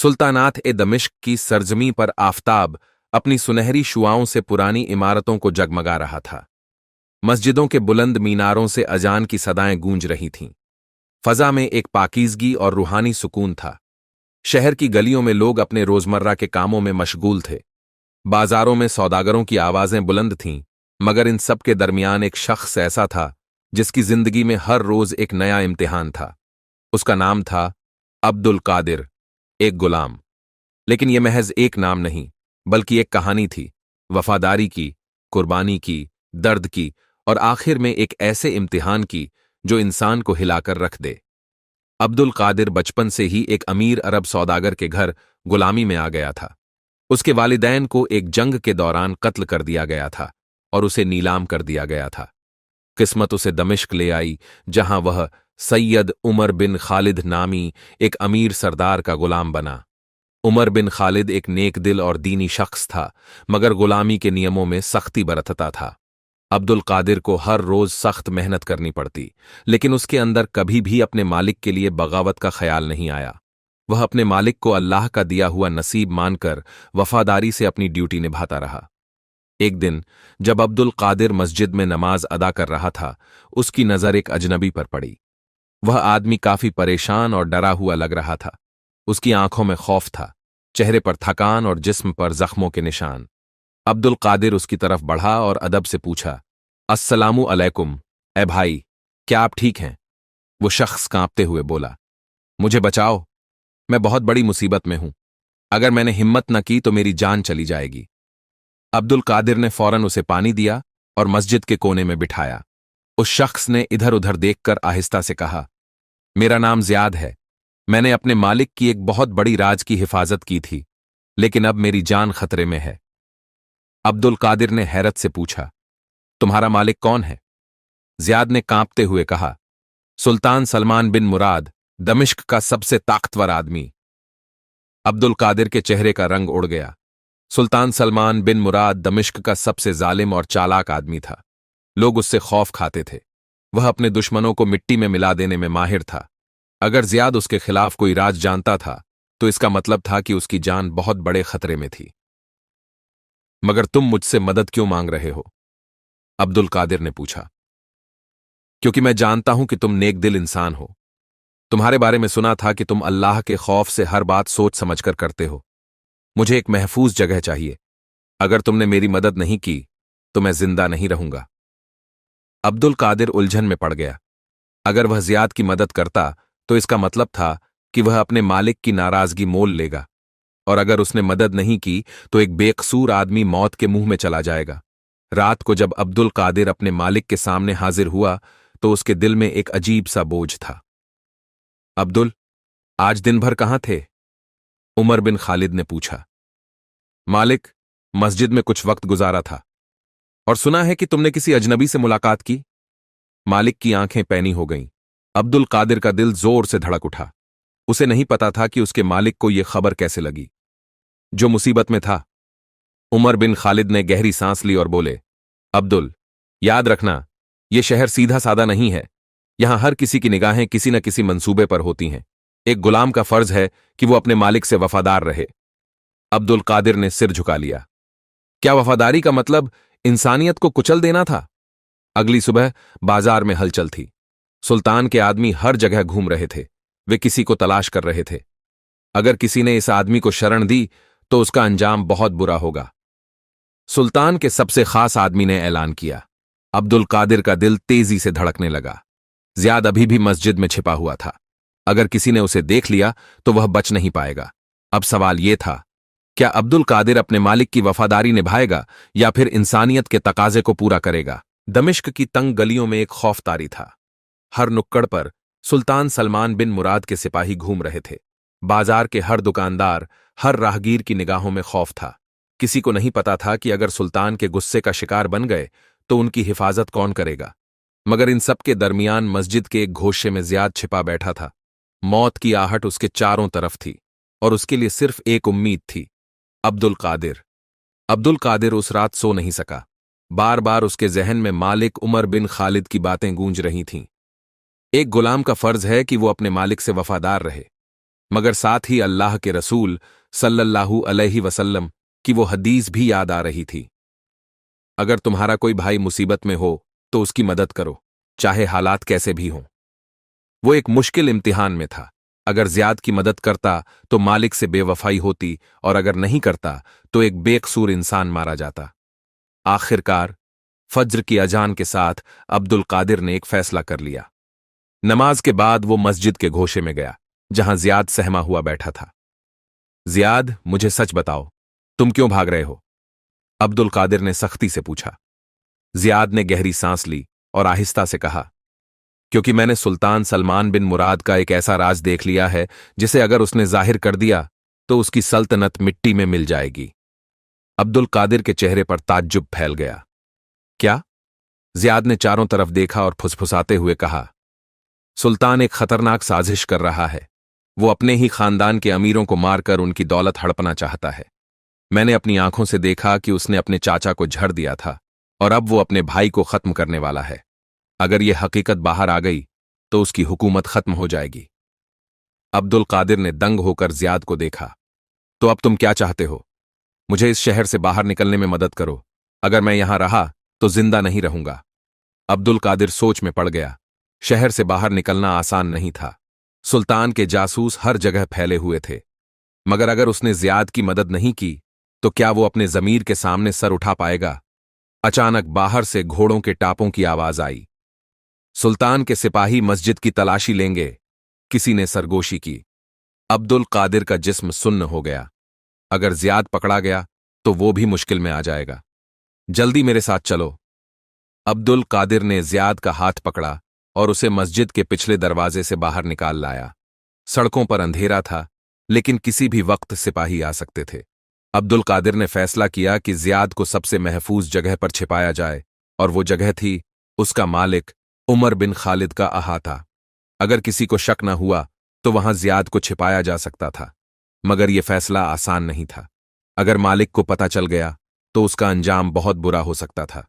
सुल्तानात ए दमिश्क की सरजमी पर आफताब अपनी सुनहरी शुआओं से पुरानी इमारतों को जगमगा रहा था। मस्जिदों के बुलंद मीनारों से अजान की सदाएं गूंज रही थीं। फजा में एक पाकीज़गी और रूहानी सुकून था। शहर की गलियों में लोग अपने रोजमर्रा के कामों में मशगूल थे। बाजारों में सौदागरों की आवाजें बुलंद थीं, मगर इन सब के दरमियान एक शख्स ऐसा था जिसकी जिंदगी में हर रोज एक नया इम्तिहान था। उसका नाम था अब्दुल कादिर, एक गुलाम। लेकिन यह महज एक नाम नहीं, बल्कि एक कहानी थी, वफादारी की, कुर्बानी की, दर्द की और आखिर में एक ऐसे इम्तिहान की जो इंसान को हिलाकर रख दे। अब्दुल कादिर बचपन से ही एक अमीर अरब सौदागर के घर गुलामी में आ गया था। उसके वालिदैन को एक जंग के दौरान कत्ल कर दिया गया था और उसे नीलाम कर दिया गया था। किस्मत उसे दमिश्क ले आई, जहां वह सैयद उमर बिन खालिद नामी एक अमीर सरदार का गुलाम बना। उमर बिन खालिद एक नेक दिल और दीनी शख्स था, मगर गुलामी के नियमों में सख्ती बरतता था। अब्दुल कादिर को हर रोज सख्त मेहनत करनी पड़ती, लेकिन उसके अंदर कभी भी अपने मालिक के लिए बगावत का ख्याल नहीं आया। वह अपने मालिक को अल्लाह का दिया हुआ नसीब मानकर वफादारी से अपनी ड्यूटी निभाता रहा। एक दिन जब अब्दुल कादिर मस्जिद में नमाज अदा कर रहा था, उसकी नजर एक अजनबी पर पड़ी। वह आदमी काफी परेशान और डरा हुआ लग रहा था। उसकी आंखों में खौफ था, चेहरे पर थकान और जिस्म पर जख्मों के निशान। अब्दुल कादिर उसकी तरफ बढ़ा और अदब से पूछा, अस्सलामु अलैकुम, ए भाई, क्या आप ठीक हैं? वो शख्स कांपते हुए बोला, मुझे बचाओ, मैं बहुत बड़ी मुसीबत में हूं। अगर मैंने हिम्मत न की तो मेरी जान चली जाएगी। अब्दुल कादिर ने फौरन उसे पानी दिया और मस्जिद के कोने में बिठाया। उस शख्स ने इधर उधर देखकर आहिस्ता से कहा, मेरा नाम ज़ियाद है। मैंने अपने मालिक की एक बहुत बड़ी राज की हिफाजत की थी, लेकिन अब मेरी जान खतरे में है। अब्दुल कादिर ने हैरत से पूछा, तुम्हारा मालिक कौन है? ज़ियाद ने कांपते हुए कहा, सुल्तान सलमान बिन मुराद, दमिश्क का सबसे ताकतवर आदमी। अब्दुल कादिर के चेहरे का रंग उड़ गया। सुल्तान सलमान बिन मुराद दमिश्क का सबसे जालिम और चालाक आदमी था। लोग उससे खौफ खाते थे। वह अपने दुश्मनों को मिट्टी में मिला देने में माहिर था। अगर ज़ियाद उसके खिलाफ कोई राज जानता था तो इसका मतलब था कि उसकी जान बहुत बड़े खतरे में थी। मगर तुम मुझसे मदद क्यों मांग रहे हो? अब्दुल कादिर ने पूछा। क्योंकि मैं जानता हूं कि तुम नेक दिल इंसान हो। तुम्हारे बारे में सुना था कि तुम अल्लाह के खौफ से हर बात सोच समझकर करते हो। मुझे एक महफूज जगह चाहिए। अगर तुमने मेरी मदद नहीं की तो मैं जिंदा नहीं रहूंगा। अब्दुल कादिर उलझन में पड़ गया। अगर वह ज़ियाद की मदद करता तो इसका मतलब था कि वह अपने मालिक की नाराजगी मोल लेगा, और अगर उसने मदद नहीं की तो एक बेकसूर आदमी मौत के मुंह में चला जाएगा। रात को जब अब्दुल कादिर अपने मालिक के सामने हाजिर हुआ तो उसके दिल में एक अजीब सा बोझ था। अब्दुल, आज दिन भर कहां थे? उमर बिन खालिद ने पूछा। मालिक, मस्जिद में कुछ वक्त गुजारा था। और सुना है कि तुमने किसी अजनबी से मुलाकात की। मालिक की आंखें पैनी हो गईं। अब्दुल कादिर का दिल जोर से धड़क उठा। उसे नहीं पता था कि उसके मालिक को यह खबर कैसे लगी। जो मुसीबत में था। उमर बिन खालिद ने गहरी सांस ली और बोले, अब्दुल, याद रखना, यह शहर सीधा सादा नहीं है। यहां हर किसी की निगाहें किसी न किसी मंसूबे पर होती हैं। एक गुलाम का फर्ज है कि वो अपने मालिक से वफादार रहे। अब्दुल कादिर ने सिर झुका लिया। क्या वफादारी का मतलब इंसानियत को कुचल देना था? अगली सुबह बाजार में हलचल थी। सुल्तान के आदमी हर जगह घूम रहे थे। वे किसी को तलाश कर रहे थे। अगर किसी ने इस आदमी को शरण दी तो उसका अंजाम बहुत बुरा होगा। सुल्तान के सबसे खास आदमी ने ऐलान किया। अब्दुल कादिर का दिल तेजी से धड़कने लगा। ज़ियाद अभी भी मस्जिद में छिपा हुआ था। अगर किसी ने उसे देख लिया तो वह बच नहीं पाएगा। अब सवाल यह था, क्या अब्दुल कादिर अपने मालिक की वफादारी निभाएगा या फिर इंसानियत के तकाजे को पूरा करेगा? दमिश्क की तंग गलियों में एक खौफतारी था। हर नुक्कड़ पर सुल्तान सलमान बिन मुराद के सिपाही घूम रहे थे। बाजार के हर दुकानदार, हर राहगीर की निगाहों में खौफ था। किसी को नहीं पता था कि अगर सुल्तान के गुस्से का शिकार बन गए तो उनकी हिफाजत कौन करेगा। मगर इन सब के दरमियान मस्जिद के एक घोंसे में ज़ियाद छिपा बैठा था। मौत की आहट उसके चारों तरफ थी और उसके लिए सिर्फ एक उम्मीद थी, अब्दुल कादिर। अब्दुल कादिर उस रात सो नहीं सका। बार बार उसके जहन में मालिक उमर बिन खालिद की बातें गूंज रही थीं। एक गुलाम का फर्ज है कि वो अपने मालिक से वफादार रहे। मगर साथ ही अल्लाह के रसूल सल्लल्लाहु अलैहि वसल्लम की वो हदीस भी याद आ रही थी, अगर तुम्हारा कोई भाई मुसीबत में हो तो उसकी मदद करो, चाहे हालात कैसे भी हों। वो एक मुश्किल इम्तिहान में था। अगर ज़ियाद की मदद करता तो मालिक से बेवफाई होती, और अगर नहीं करता तो एक बेकसूर इंसान मारा जाता। आखिरकार फज्र की अजान के साथ अब्दुल कादिर ने एक फैसला कर लिया। नमाज के बाद वो मस्जिद के घोषे में गया, जहां ज़ियाद सहमा हुआ बैठा था। ज़ियाद, मुझे सच बताओ, तुम क्यों भाग रहे हो? अब्दुल कादिर ने सख्ती से पूछा। ज़ियाद ने गहरी सांस ली और आहिस्ता से कहा, क्योंकि मैंने सुल्तान सलमान बिन मुराद का एक ऐसा राज देख लिया है जिसे अगर उसने जाहिर कर दिया तो उसकी सल्तनत मिट्टी में मिल जाएगी। अब्दुल कादिर के चेहरे पर ताज्जुब फैल गया। क्या? ज़ियाद ने चारों तरफ देखा और फुसफुसाते हुए कहा, सुल्तान एक खतरनाक साजिश कर रहा है। वो अपने ही खानदान के अमीरों को मारकर उनकी दौलत हड़पना चाहता है। मैंने अपनी आंखों से देखा कि उसने अपने चाचा को झड़ दिया था, और अब वो अपने भाई को खत्म करने वाला है। अगर ये हकीकत बाहर आ गई तो उसकी हुकूमत खत्म हो जाएगी। अब्दुल कादिर ने दंग होकर ज़ियाद को देखा। तो अब तुम क्या चाहते हो? मुझे इस शहर से बाहर निकलने में मदद करो। अगर मैं यहां रहा तो जिंदा नहीं रहूंगा। अब्दुल कादिर सोच में पड़ गया। शहर से बाहर निकलना आसान नहीं था। सुल्तान के जासूस हर जगह फैले हुए थे। मगर अगर उसने ज़ियाद की मदद नहीं की तो क्या वो अपने ज़मीर के सामने सर उठा पाएगा? अचानक बाहर से घोड़ों के टापों की आवाज आई। सुल्तान के सिपाही मस्जिद की तलाशी लेंगे, किसी ने सरगोशी की। अब्दुल कादिर का जिस्म सुन्न हो गया। अगर ज़ियाद पकड़ा गया तो वो भी मुश्किल में आ जाएगा। जल्दी मेरे साथ चलो। अब्दुल कादिर ने ज़ियाद का हाथ पकड़ा और उसे मस्जिद के पिछले दरवाजे से बाहर निकाल लाया। सड़कों पर अंधेरा था, लेकिन किसी भी वक्त सिपाही आ सकते थे। अब्दुल कादिर ने फैसला किया कि ज़ियाद को सबसे महफूज जगह पर छिपाया जाए, और वो जगह थी उसका मालिक उमर बिन खालिद का अहाता। अगर किसी को शक न हुआ तो वहां ज़ियाद को छिपाया जा सकता था, मगर यह फैसला आसान नहीं था। अगर मालिक को पता चल गया तो उसका अंजाम बहुत बुरा हो सकता था।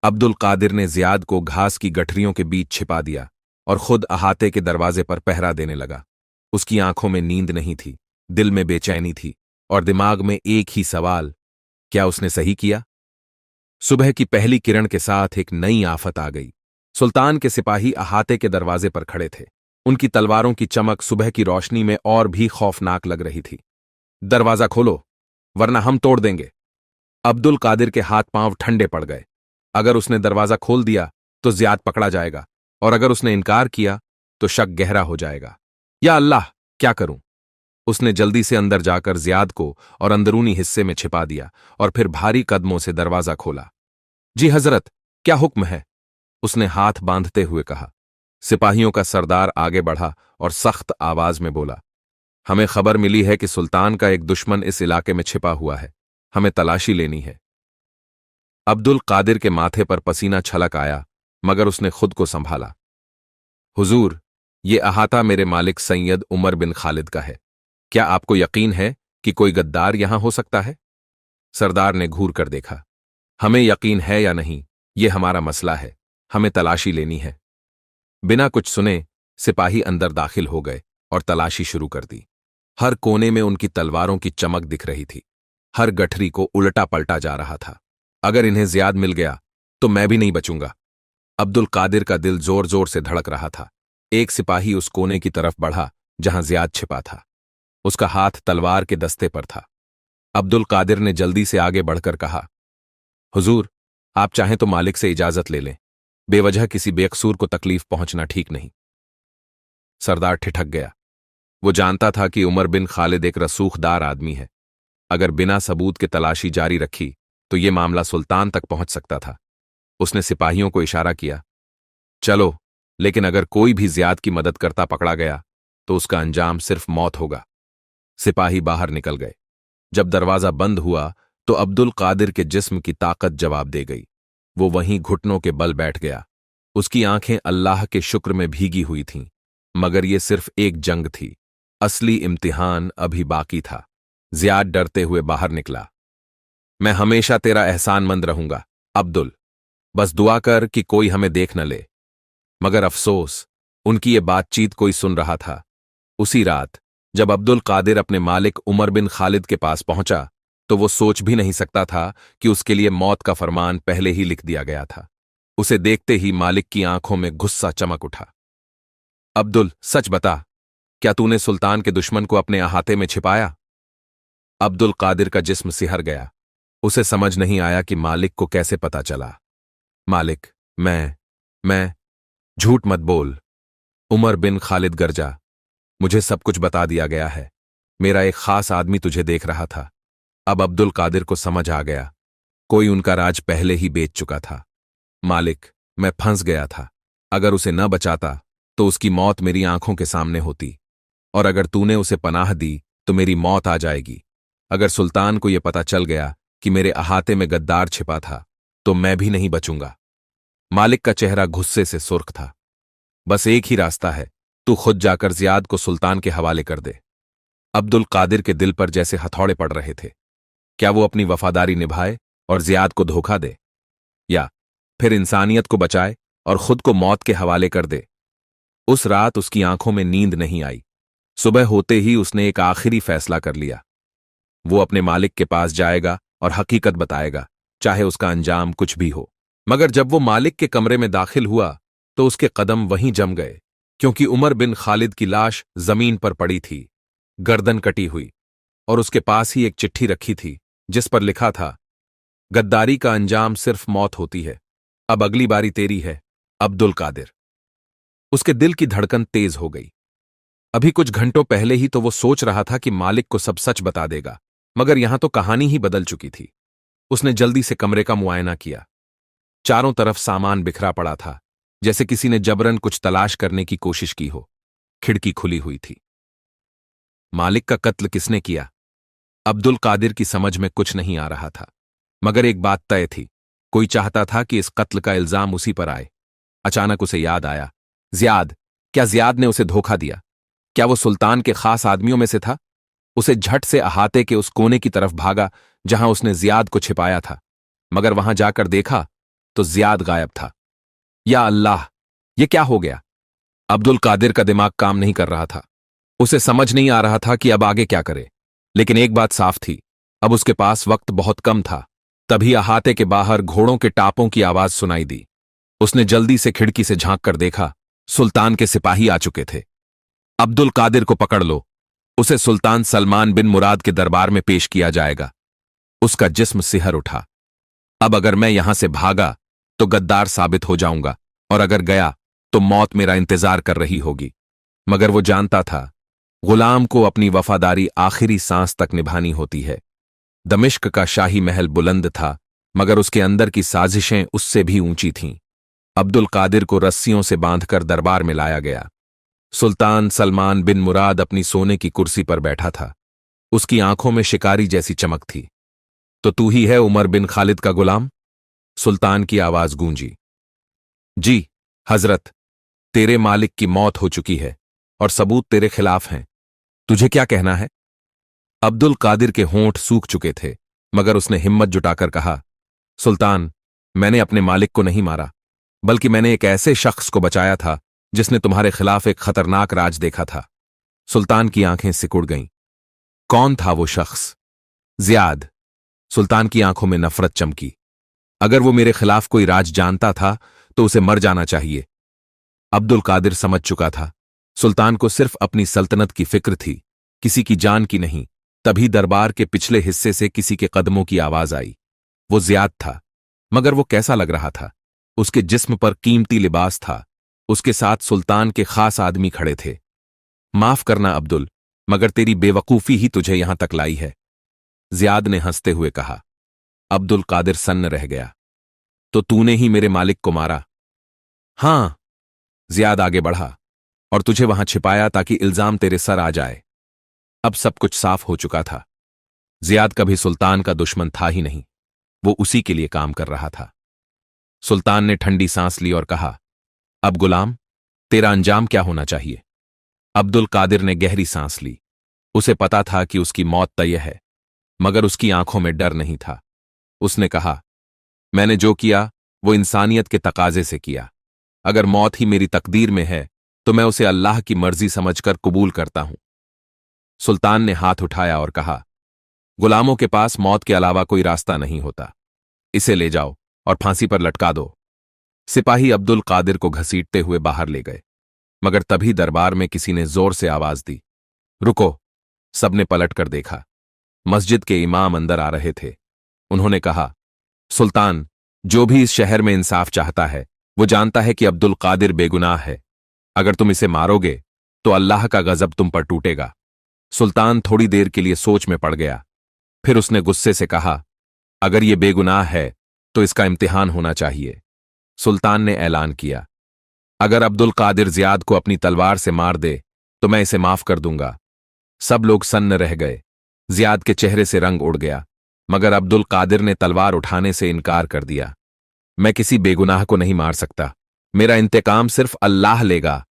अब्दुल कादिर ने ज़ियाद को घास की गठरियों के बीच छिपा दिया और खुद अहाते के दरवाजे पर पहरा देने लगा। उसकी आंखों में नींद नहीं थी, दिल में बेचैनी थी, और दिमाग में एक ही सवाल, क्या उसने सही किया? सुबह की पहली किरण के साथ एक नई आफत आ गई। सुल्तान के सिपाही अहाते के दरवाजे पर खड़े थे। उनकी तलवारों की चमक सुबह की रोशनी में और भी खौफनाक लग रही थी। दरवाजा खोलो, वरना हम तोड़ देंगे। अब्दुल कादिर के हाथ पांव ठंडे पड़ गए। अगर उसने दरवाजा खोल दिया तो ज़ियाद पकड़ा जाएगा, और अगर उसने इनकार किया तो शक गहरा हो जाएगा। या अल्लाह, क्या करूं? उसने जल्दी से अंदर जाकर ज़ियाद को और अंदरूनी हिस्से में छिपा दिया और फिर भारी कदमों से दरवाजा खोला। जी हजरत, क्या हुक्म है? उसने हाथ बांधते हुए कहा। सिपाहियों का सरदार आगे बढ़ा और सख्त आवाज में बोला, हमें खबर मिली है कि सुल्तान का एक दुश्मन इस इलाके में छिपा हुआ है। हमें तलाशी लेनी है। अब्दुल कादिर के माथे पर पसीना छलक आया, मगर उसने खुद को संभाला। हुजूर, ये अहाता मेरे मालिक सैयद उमर बिन खालिद का है। क्या आपको यकीन है कि कोई गद्दार यहां हो सकता है? सरदार ने घूर कर देखा। हमें यकीन है या नहीं, ये हमारा मसला है। हमें तलाशी लेनी है। बिना कुछ सुने सिपाही अंदर दाखिल हो गए और तलाशी शुरू कर दी। हर कोने में उनकी तलवारों की चमक दिख रही थी। हर गठरी को उल्टा पलटा जा रहा था। अगर इन्हें ज़ियाद मिल गया तो मैं भी नहीं बचूंगा। अब्दुल कादिर का दिल जोर जोर से धड़क रहा था। एक सिपाही उस कोने की तरफ बढ़ा जहां ज़ियाद छिपा था। उसका हाथ तलवार के दस्ते पर था। अब्दुल कादिर ने जल्दी से आगे बढ़कर कहा, हुजूर, आप चाहें तो मालिक से इजाजत ले लें। बेवजह किसी बेकसूर को तकलीफ पहुंचना ठीक नहीं। सरदार ठिठक गया। वो जानता था कि उमर बिन खालिद एक रसूखदार आदमी है। अगर बिना सबूत के तलाशी जारी रखी तो ये मामला सुल्तान तक पहुंच सकता था। उसने सिपाहियों को इशारा किया, चलो, लेकिन अगर कोई भी ज़ियाद की मदद करता पकड़ा गया तो उसका अंजाम सिर्फ मौत होगा। सिपाही बाहर निकल गए। जब दरवाजा बंद हुआ तो अब्दुल कादिर के जिस्म की ताकत जवाब दे गई। वो वहीं घुटनों के बल बैठ गया। उसकी आंखें अल्लाह के शुक्र में भीगी हुई थीं, मगर ये सिर्फ एक जंग थी। असली इम्तिहान अभी बाकी था। ज़ियाद डरते हुए बाहर निकला। मैं हमेशा तेरा एहसानमंद रहूंगा अब्दुल, बस दुआ कर कि कोई हमें देख न ले। मगर अफसोस, उनकी ये बातचीत कोई सुन रहा था। उसी रात जब अब्दुल कादिर अपने मालिक उमर बिन खालिद के पास पहुंचा तो वो सोच भी नहीं सकता था कि उसके लिए मौत का फरमान पहले ही लिख दिया गया था। उसे देखते ही मालिक की आंखों में गुस्सा चमक उठा। अब्दुल, सच बता, क्या तूने सुल्तान के दुश्मन को अपने अहाते में छिपाया? अब्दुल कादिर का जिस्म सिहर गया। उसे समझ नहीं आया कि मालिक को कैसे पता चला। मालिक, मैं झूठ मत बोल। उमर बिन खालिद गरजा, मुझे सब कुछ बता दिया गया है। मेरा एक खास आदमी तुझे देख रहा था। अब अब्दुल कादिर को समझ आ गया, कोई उनका राज पहले ही बेच चुका था। मालिक, मैं फंस गया था। अगर उसे न बचाता तो उसकी मौत मेरी आंखों के सामने होती, और अगर तूने उसे पनाह दी तो मेरी मौत आ जाएगी। अगर सुल्तान को यह पता चल गया कि मेरे अहाते में गद्दार छिपा था तो मैं भी नहीं बचूंगा। मालिक का चेहरा गुस्से से सुर्ख था। बस एक ही रास्ता है, तू खुद जाकर जियाद को सुल्तान के हवाले कर दे। अब्दुल कादिर के दिल पर जैसे हथौड़े पड़ रहे थे। क्या वो अपनी वफादारी निभाए और जियाद को धोखा दे, या फिर इंसानियत को बचाए और खुद को मौत के हवाले कर दे? उस रात उसकी आंखों में नींद नहीं आई। सुबह होते ही उसने एक आखिरी फैसला कर लिया। वो अपने मालिक के पास जाएगा और हकीकत बताएगा, चाहे उसका अंजाम कुछ भी हो। मगर जब वो मालिक के कमरे में दाखिल हुआ तो उसके कदम वहीं जम गए, क्योंकि उमर बिन खालिद की लाश जमीन पर पड़ी थी, गर्दन कटी हुई, और उसके पास ही एक चिट्ठी रखी थी जिस पर लिखा था, गद्दारी का अंजाम सिर्फ मौत होती है। अब अगली बारी तेरी है, अब्दुल कादिर। उसके दिल की धड़कन तेज हो गई। अभी कुछ घंटों पहले ही तो वो सोच रहा था कि मालिक को सब सच बता देगा, मगर यहां तो कहानी ही बदल चुकी थी। उसने जल्दी से कमरे का मुआयना किया। चारों तरफ सामान बिखरा पड़ा था, जैसे किसी ने जबरन कुछ तलाश करने की कोशिश की हो। खिड़की खुली हुई थी। मालिक का कत्ल किसने किया? अब्दुल कादिर की समझ में कुछ नहीं आ रहा था, मगर एक बात तय थी, कोई चाहता था कि इस कत्ल का इल्जाम उसी पर आए। अचानक उसे याद आया, जियाद। क्या जियाद ने उसे धोखा दिया? क्या वो सुल्तान के खास आदमियों में से था? उसे झट से अहाते के उस कोने की तरफ भागा जहां उसने जियाद को छिपाया था, मगर वहां जाकर देखा तो जियाद गायब था। या अल्लाह, ये क्या हो गया? अब्दुल कादिर का दिमाग काम नहीं कर रहा था। उसे समझ नहीं आ रहा था कि अब आगे क्या करे, लेकिन एक बात साफ थी, अब उसके पास वक्त बहुत कम था। तभी अहाते के बाहर घोड़ों के टापों की आवाज सुनाई दी। उसने जल्दी से खिड़की से झांक कर देखा, सुल्तान के सिपाही आ चुके थे। अब्दुल कादिर को पकड़ लो, उसे सुल्तान सलमान बिन मुराद के दरबार में पेश किया जाएगा। उसका जिस्म सिहर उठा। अब अगर मैं यहां से भागा तो गद्दार साबित हो जाऊंगा, और अगर गया तो मौत मेरा इंतजार कर रही होगी। मगर वो जानता था, गुलाम को अपनी वफादारी आखिरी सांस तक निभानी होती है। दमिश्क का शाही महल बुलंद था, मगर उसके अंदर की साजिशें उससे भी ऊंची थीं। अब्दुल कादिर को रस्सियों से बांधकर दरबार में लाया गया। सुल्तान सलमान बिन मुराद अपनी सोने की कुर्सी पर बैठा था। उसकी आंखों में शिकारी जैसी चमक थी। तो तू ही है उमर बिन खालिद का गुलाम? सुल्तान की आवाज गूंजी। जी हजरत, तेरे मालिक की मौत हो चुकी है और सबूत तेरे खिलाफ हैं। तुझे क्या कहना है? अब्दुल कादिर के होंठ सूख चुके थे, मगर उसने हिम्मत जुटाकर कहा, सुल्तान, मैंने अपने मालिक को नहीं मारा, बल्कि मैंने एक ऐसे शख्स को बचाया था जिसने तुम्हारे खिलाफ एक खतरनाक राज देखा था। सुल्तान की आंखें सिकुड़ गईं। कौन था वो शख्स? जियाद। सुल्तान की आंखों में नफरत चमकी। अगर वो मेरे खिलाफ कोई राज जानता था तो उसे मर जाना चाहिए। अब्दुल कादिर समझ चुका था, सुल्तान को सिर्फ अपनी सल्तनत की फिक्र थी, किसी की जान की नहीं। तभी दरबार के पिछले हिस्से से किसी के कदमों की आवाज आई। वो जियाद था, मगर वो कैसा लग रहा था? उसके जिस्म पर कीमती लिबास था। उसके साथ सुल्तान के खास आदमी खड़े थे। माफ करना अब्दुल, मगर तेरी बेवकूफी ही तुझे यहां तक लाई है, जियाद ने हंसते हुए कहा। अब्दुल कादिर सन्न रह गया। तो तूने ही मेरे मालिक को मारा? हां। जियाद आगे बढ़ा, और तुझे वहां छिपाया ताकि इल्जाम तेरे सर आ जाए। अब सब कुछ साफ हो चुका था। जियाद कभी सुल्तान का दुश्मन था ही नहीं, वो उसी के लिए काम कर रहा था। सुल्तान ने ठंडी सांस ली और कहा, अब गुलाम, तेरा अंजाम क्या होना चाहिए? अब्दुल कादिर ने गहरी सांस ली। उसे पता था कि उसकी मौत तय है, मगर उसकी आंखों में डर नहीं था। उसने कहा, मैंने जो किया वो इंसानियत के तकाजे से किया। अगर मौत ही मेरी तकदीर में है तो मैं उसे अल्लाह की मर्जी समझकर कबूल करता हूं। सुल्तान ने हाथ उठाया और कहा, गुलामों के पास मौत के अलावा कोई रास्ता नहीं होता। इसे ले जाओ और फांसी पर लटका दो। सिपाही अब्दुल कादिर को घसीटते हुए बाहर ले गए, मगर तभी दरबार में किसी ने जोर से आवाज दी, रुको। सबने पलट कर देखा। मस्जिद के इमाम अंदर आ रहे थे। उन्होंने कहा, सुल्तान, जो भी इस शहर में इंसाफ चाहता है वो जानता है कि अब्दुल कादिर बेगुनाह है। अगर तुम इसे मारोगे तो अल्लाह का गजब तुम पर टूटेगा। सुल्तान थोड़ी देर के लिए सोच में पड़ गया। फिर उसने गुस्से से कहा, अगर ये बेगुनाह है तो इसका इम्तिहान होना चाहिए। सुल्तान ने ऐलान किया, अगर अब्दुल कादिर जियाद को अपनी तलवार से मार दे तो मैं इसे माफ कर दूंगा। सब लोग सन्न रह गए। जियाद के चेहरे से रंग उड़ गया, मगर अब्दुल कादिर ने तलवार उठाने से इनकार कर दिया। मैं किसी बेगुनाह को नहीं मार सकता, मेरा इंतकाम सिर्फ अल्लाह लेगा।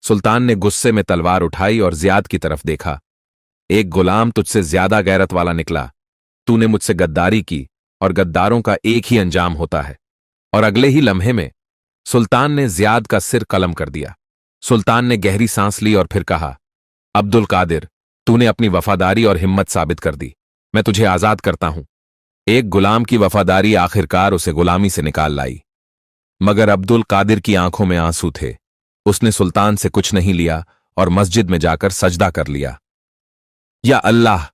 सुल्तान ने गुस्से में तलवार उठाई और जियाद की तरफ देखा। एक गुलाम तुझसे ज्यादा गैरत वाला निकला। तूने मुझसे गद्दारी की और गद्दारों का एक ही अंजाम होता है। और अगले ही लम्हे में सुल्तान ने जियाद का सिर कलम कर दिया। सुल्तान ने गहरी सांस ली और फिर कहा, अब्दुल कादिर, तूने अपनी वफादारी और हिम्मत साबित कर दी। मैं तुझे आजाद करता हूं। एक गुलाम की वफादारी आखिरकार उसे गुलामी से निकाल लाई। मगर अब्दुल कादिर की आंखों में आंसू थे। उसने सुल्तान से कुछ नहीं लिया और मस्जिद में जाकर सजदा कर लिया। या अल्लाह,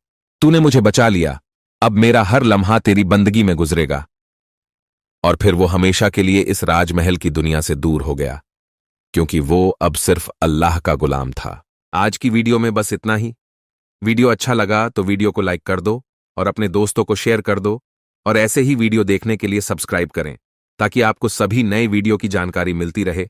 तूने मुझे बचा लिया। अब मेरा हर लम्हा तेरी बंदगी में गुजरेगा। और फिर वो हमेशा के लिए इस राजमहल की दुनिया से दूर हो गया, क्योंकि वो अब सिर्फ अल्लाह का गुलाम था। आज की वीडियो में बस इतना ही। वीडियो अच्छा लगा तो वीडियो को लाइक कर दो और अपने दोस्तों को शेयर कर दो, और ऐसे ही वीडियो देखने के लिए सब्सक्राइब करें ताकि आपको सभी नए वीडियो की जानकारी मिलती रहे।